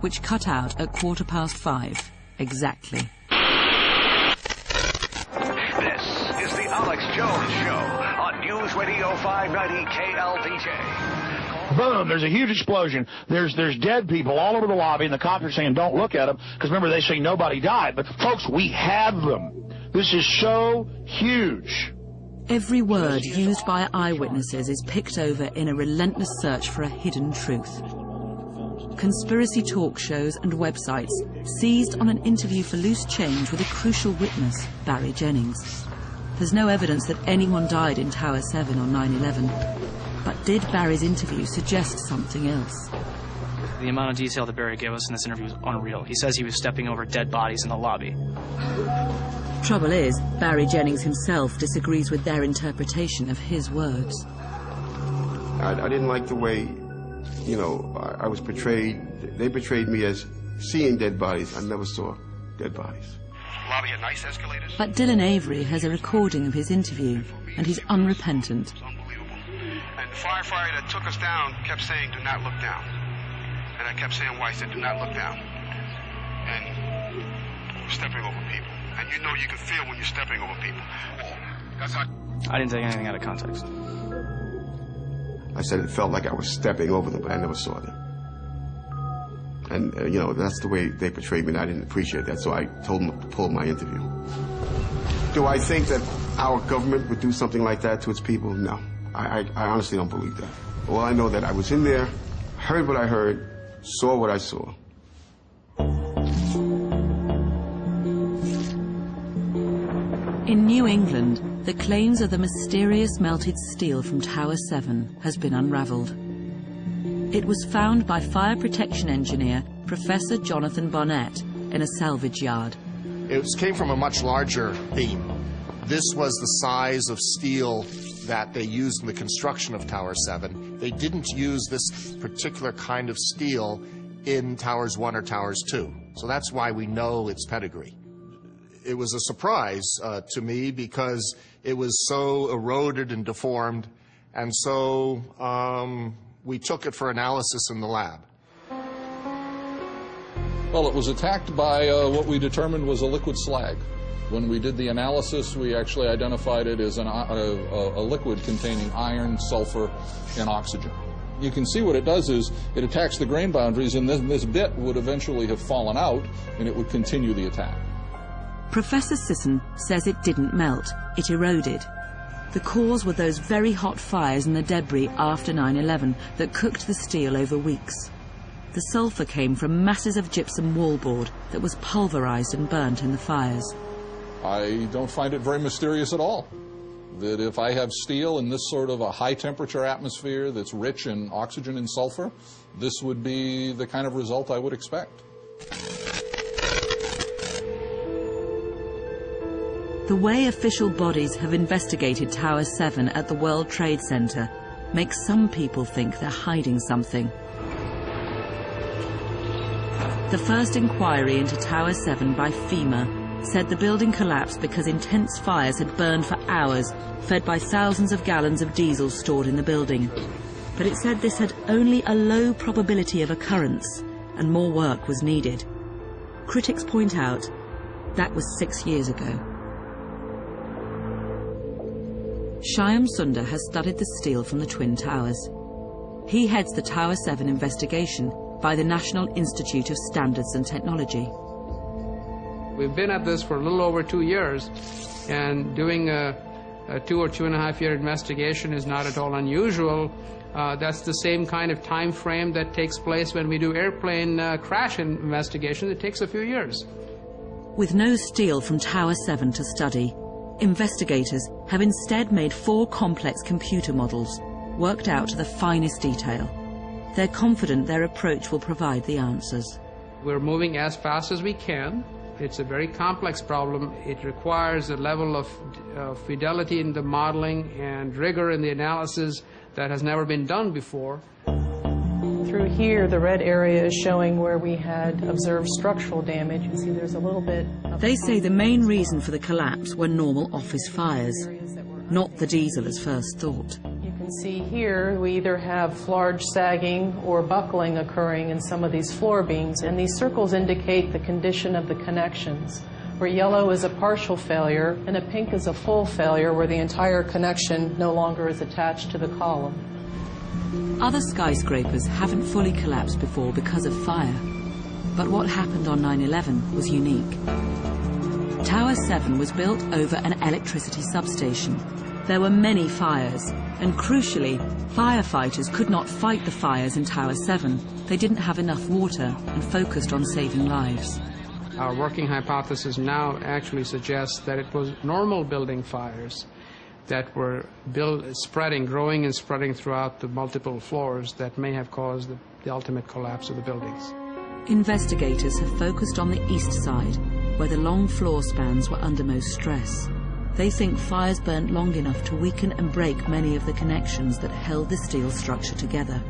which cut out at 5:15 exactly. This is the Alex Jones Show on News Radio 590 KLPJ. Boom, there's a huge explosion. There's dead people all over the lobby, and the cops are saying, don't look at them, because remember, they say nobody died. But, folks, we have them. This is so huge. Every word used by eyewitnesses is picked over in a relentless search for a hidden truth. Conspiracy talk shows and websites seized on an interview for loose change with a crucial witness, Barry Jennings. There's no evidence that anyone died in Tower 7 on 9/11. But did Barry's interview suggest something else? The amount of detail that Barry gave us in this interview was unreal. He says he was stepping over dead bodies in the lobby. Trouble is, Barry Jennings himself disagrees with their interpretation of his words. I didn't like the way, you know, I was portrayed. They portrayed me as seeing dead bodies. I never saw dead bodies. Lobby at nice escalators. But Dylan Avery has a recording of his interview, and he's unrepentant. And the firefighter that took us down kept saying, do not look down. And I kept saying, why? I said, do not look down. And we're stepping over people. And you know you can feel when you're stepping over people. I didn't take anything out of context. I said it felt like I was stepping over them, but I never saw them. And, you know, that's the way they portrayed me, and I didn't appreciate that, so I told them to pull my interview. Do I think that our government would do something like that to its people? No. I honestly don't believe that. Well, I know that I was in there, heard what I heard, saw what I saw. In New England, the claims of the mysterious melted steel from Tower 7 has been unravelled. It was found by fire protection engineer Professor Jonathan Barnett in a salvage yard. It came from a much larger beam. This was the size of steel that they used in the construction of Tower 7. They didn't use this particular kind of steel in Towers 1 or Towers 2. So that's why we know its pedigree. It was a surprise to me because it was so eroded and deformed, and so we took it for analysis in the lab. Well, it was attacked by what we determined was a liquid slag. When we did the analysis, we actually identified it as a liquid containing iron, sulfur, and oxygen. You can see what it does is it attacks the grain boundaries, and then this bit would eventually have fallen out, and it would continue the attack. Professor Sisson says it didn't melt, it eroded. The cause were those very hot fires and the debris after 9/11 that cooked the steel over weeks. The sulfur came from masses of gypsum wallboard that was pulverized and burnt in the fires. I don't find it very mysterious at all. That if I have steel in this sort of a high temperature atmosphere that's rich in oxygen and sulfur, this would be the kind of result I would expect. The way official bodies have investigated Tower 7 at the World Trade Center makes some people think they're hiding something. The first inquiry into Tower 7 by FEMA said the building collapsed because intense fires had burned for hours, fed by thousands of gallons of diesel stored in the building. But it said this had only a low probability of occurrence, and more work was needed. Critics point out that was 6 years ago. Shyam Sundar has studied the steel from the Twin Towers. He heads the Tower 7 investigation by the National Institute of Standards and Technology. We've been at this for a little over 2 years, and doing a 2 or 2.5 year investigation is not at all unusual. That's the same kind of time frame that takes place when we do airplane crash investigation. It takes a few years. With no steel from Tower 7 to study, investigators have instead made 4 complex computer models, worked out to the finest detail. They're confident their approach will provide the answers. We're moving as fast as we can. It's a very complex problem. It requires a level of fidelity in the modeling and rigor in the analysis that has never been done before. Through here, the red area is showing where we had observed structural damage. You can see there's a little bit of... They say the main reason for the collapse were normal office fires, not the diesel as first thought. You can see here we either have large sagging or buckling occurring in some of these floor beams, and these circles indicate the condition of the connections, where yellow is a partial failure and a pink is a full failure where the entire connection no longer is attached to the column. Other skyscrapers haven't fully collapsed before because of fire, but what happened on 9/11 was unique. Tower 7 was built over an electricity substation. There were many fires, and crucially, firefighters could not fight the fires in Tower 7. They didn't have enough water and focused on saving lives. Our working hypothesis now actually suggests that it was normal building fires that were growing and spreading throughout the multiple floors that may have caused the ultimate collapse of the buildings. Investigators have focused on the east side, where the long floor spans were under most stress. They think fires burnt long enough to weaken and break many of the connections that held the steel structure together.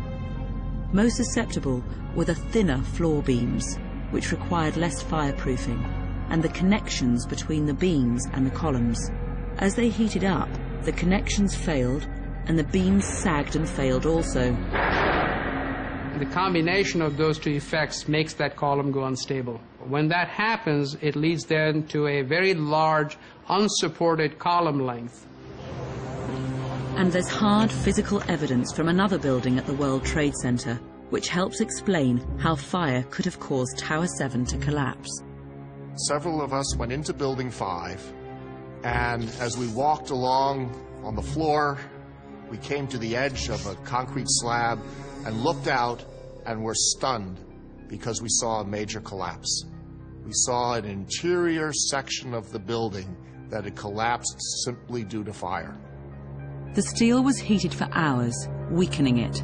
Most susceptible were the thinner floor beams, which required less fireproofing, and the connections between the beams and the columns. As they heated up, the connections failed, and the beams sagged and failed also. The combination of those two effects makes that column go unstable. When that happens, it leads then to a very large, unsupported column length. And there's hard physical evidence from another building at the World Trade Center, which helps explain how fire could have caused Tower 7 to collapse. Several of us went into Building 5, and as we walked along on the floor, we came to the edge of a concrete slab and looked out and were stunned because we saw a major collapse. We saw an interior section of the building that had collapsed simply due to fire. The steel was heated for hours, weakening it,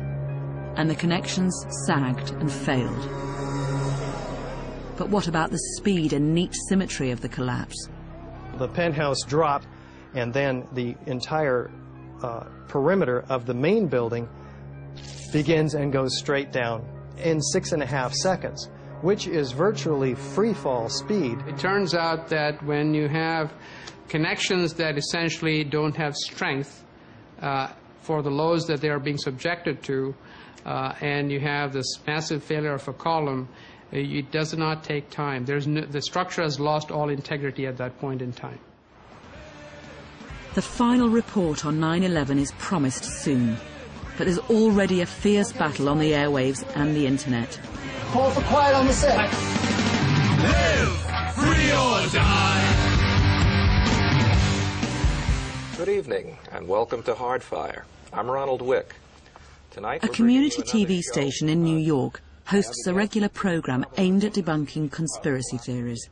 and the connections sagged and failed. But what about the speed and neat symmetry of the collapse? The penthouse dropped, and then the entire perimeter of the main building begins and goes straight down in 6.5 seconds, which is virtually free fall speed. It turns out that when you have connections that essentially don't have strength for the loads that they are being subjected to, and you have this massive failure of a column, it does not take time. The structure has lost all integrity at that point in time. The final report on 9/11 is promised soon, but there's already a fierce battle on the airwaves and the internet. Call for quiet on the set. Live free or die. Good evening and welcome to Hardfire. I'm Ronald Wick. Tonight, a community TV station in New York hosts a regular program aimed at debunking conspiracy theories.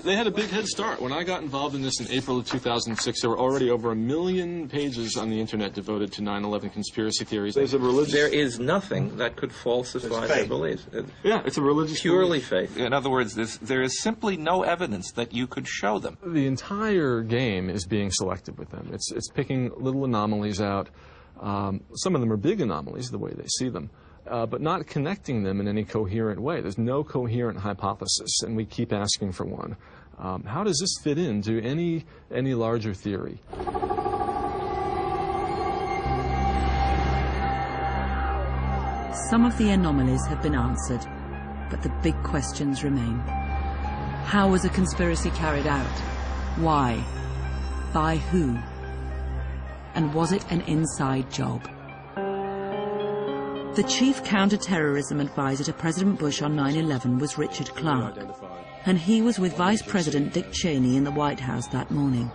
They had a big head start. When I got involved in this in April of 2006, there were already over 1 million pages on the internet devoted to 9/11 conspiracy theories. There is nothing that could falsify their beliefs. Yeah, it's a religious purely belief. faith. In other words, there is simply no evidence that you could show them. The entire game is being selective with them. It's picking little anomalies out. Some of them are big anomalies, the way they see them, but not connecting them in any coherent way. There's no coherent hypothesis, and we keep asking for one. How does this fit into any larger theory? Some of the anomalies have been answered, but the big questions remain. How was a conspiracy carried out? Why? By who? And was it an inside job? The chief counter-terrorism advisor to President Bush on 9/11 was Richard Clarke, and he was with Vice President Dick Cheney in the White House that morning.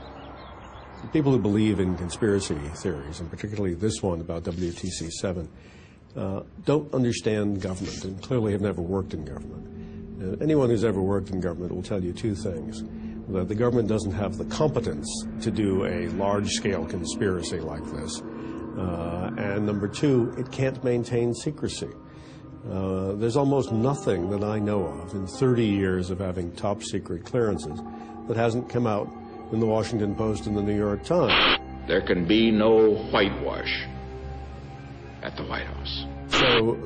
People who believe in conspiracy theories, and particularly this one about WTC-7, don't understand government and clearly have never worked in government. Anyone who's ever worked in government will tell you two things: that the government doesn't have the competence to do a large-scale conspiracy like this, and number two, it can't maintain secrecy. There's almost nothing that I know of in 30 years of having top-secret clearances that hasn't come out in the Washington Post and the New York Times. There can be no whitewash at the White House. So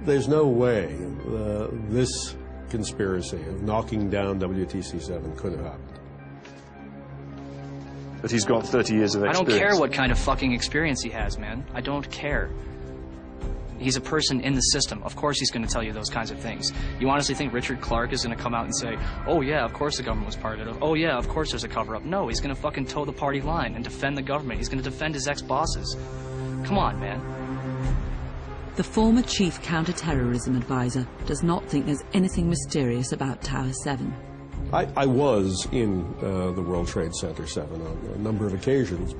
there's no way this conspiracy of knocking down WTC-7 could have happened. But he's got 30 years of experience. I don't care what kind of fucking experience he has, man. I don't care. He's a person in the system. Of course he's going to tell you those kinds of things. You honestly think Richard Clarke is going to come out and say, oh yeah, of course the government was part of it. Oh yeah, of course there's a cover-up. No, he's going to fucking toe the party line and defend the government. He's going to defend his ex-bosses. Come on, man. The former chief counter-terrorism advisor does not think there's anything mysterious about Tower 7. I was in the World Trade Center 7 on a number of occasions.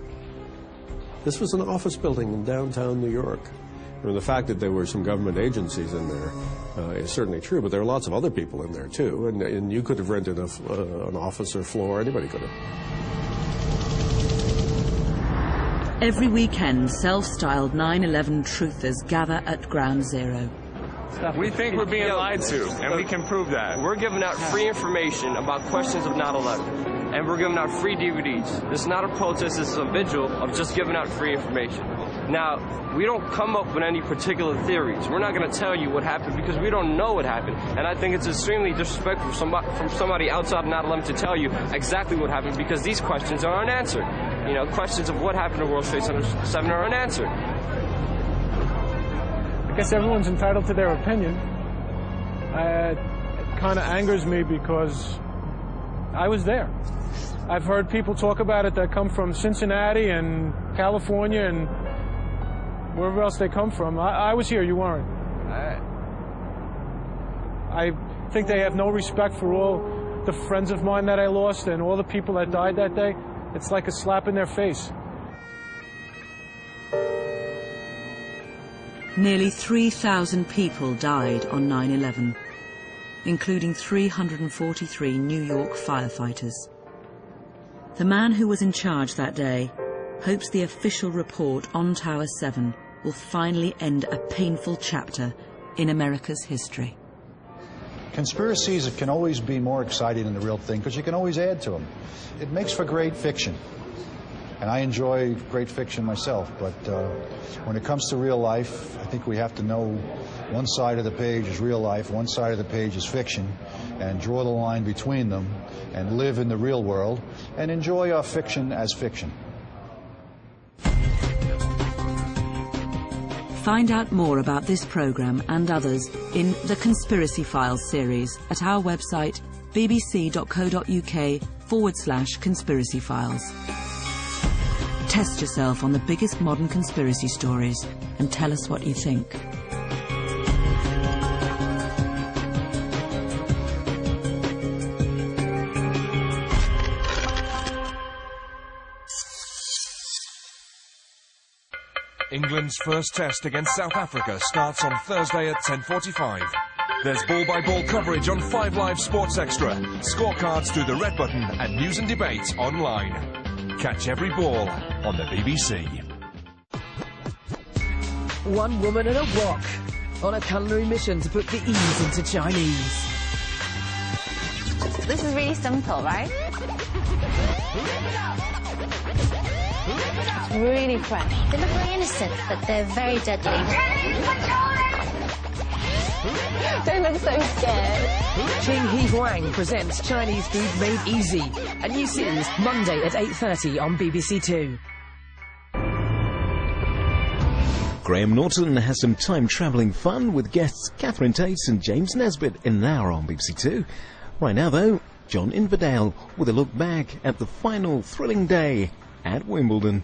This was an office building in downtown New York. I mean, the fact that there were some government agencies in there is certainly true, but there are lots of other people in there too, and you could have rented an office or floor. Anybody could have. Every weekend, self-styled 9/11 truthers gather at Ground Zero. We think we're being lied to, and we can prove that. We're giving out free information about questions of 9/11, and we're giving out free DVDs. This is not a protest, this is a vigil of just giving out free information. Now, we don't come up with any particular theories. We're not going to tell you what happened because we don't know what happened. And I think it's extremely disrespectful from somebody outside of 9/11 to tell you exactly what happened because these questions are unanswered. You know, questions of what happened to World Trade Center 7 are unanswered. I guess everyone's entitled to their opinion. It kind of angers me because I was there. I've heard people talk about it that come from Cincinnati and California and wherever else they come from. I was here, you weren't. I think they have no respect for all the friends of mine that I lost and all the people that died that day. It's like a slap in their face. Nearly 3,000 people died on 9/11, including 343 New York firefighters. The man who was in charge that day hopes the official report on Tower 7 will finally end a painful chapter in America's history. Conspiracies can always be more exciting than the real thing because you can always add to them. It makes for great fiction. And I enjoy great fiction myself, but when it comes to real life, I think we have to know one side of the page is real life, one side of the page is fiction, and draw the line between them and live in the real world and enjoy our fiction as fiction. Find out more about this programme and others in the Conspiracy Files series at our website bbc.co.uk/conspiracy files. Test yourself on the biggest modern conspiracy stories and tell us what you think. England's first test against South Africa starts on Thursday at 10:45. There's ball-by-ball coverage on 5 Live Sports Extra, scorecards through the red button and news and debate online. Catch every ball on the BBC. One woman and a wok on a culinary mission to put the E's into Chinese. This is really simple, right? It's really fresh. They look very innocent, but they're very deadly. Don't look so scared. Ching He Huang presents Chinese Food Made Easy. A new series, Monday at 8:30 on BBC Two. Graham Norton has some time-travelling fun with guests Catherine Tate and James Nesbitt in an hour on BBC Two. Right now, though, John Inverdale with a look back at the final thrilling day at Wimbledon.